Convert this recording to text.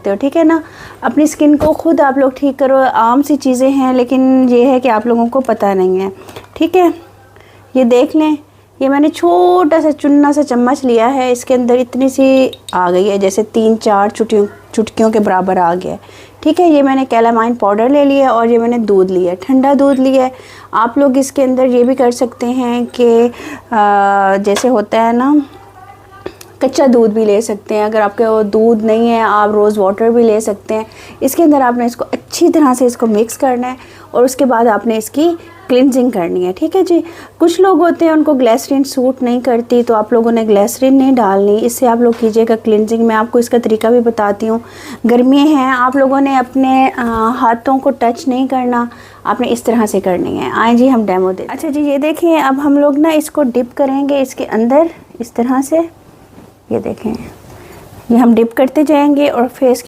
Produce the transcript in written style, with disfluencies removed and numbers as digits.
सकते हो, ठीक है ना। अपनी स्किन को खुद आप लोग ठीक करो। आम सी चीज़ें हैं, लेकिन ये है कि आप लोगों को पता नहीं है, ठीक है। ये देख लें, ये मैंने छोटा सा चुन्ना सा चम्मच लिया है, इसके अंदर इतनी सी आ गई है, जैसे 3-4 चुटकियों के बराबर आ गया है, ठीक है। ये मैंने कैलामाइन पाउडर ले लिया है और ये मैंने दूध लिया है, ठंडा दूध लिया है। आप लोग इसके अंदर ये भी कर सकते हैं कि जैसे होता है ना, कच्चा दूध भी ले सकते हैं। अगर आपके वो दूध नहीं है, आप रोज़ वाटर भी ले सकते हैं। इसके अंदर आपने इसको अच्छी तरह से इसको मिक्स करना है और उसके बाद आपने इसकी क्लिनजिंग करनी है, ठीक है जी। कुछ लोग होते हैं उनको ग्लिसरीन सूट नहीं करती, तो आप लोगों ने ग्लिसरीन नहीं डालनी, इससे आप लोग कीजिएगा क्लिनजिंग। मैं आपको इसका तरीका भी बताती हूँ। गर्मियाँ हैं, आप लोगों ने अपने हाथों को टच नहीं करना, आपने इस तरह से करनी है। आए जी, हम डेमो दें। अच्छा जी, ये देखिए, अब हम लोग ना इसको डिप करेंगे इसके अंदर इस तरह से। ये देखें, ये हम डिप करते जाएंगे और फेस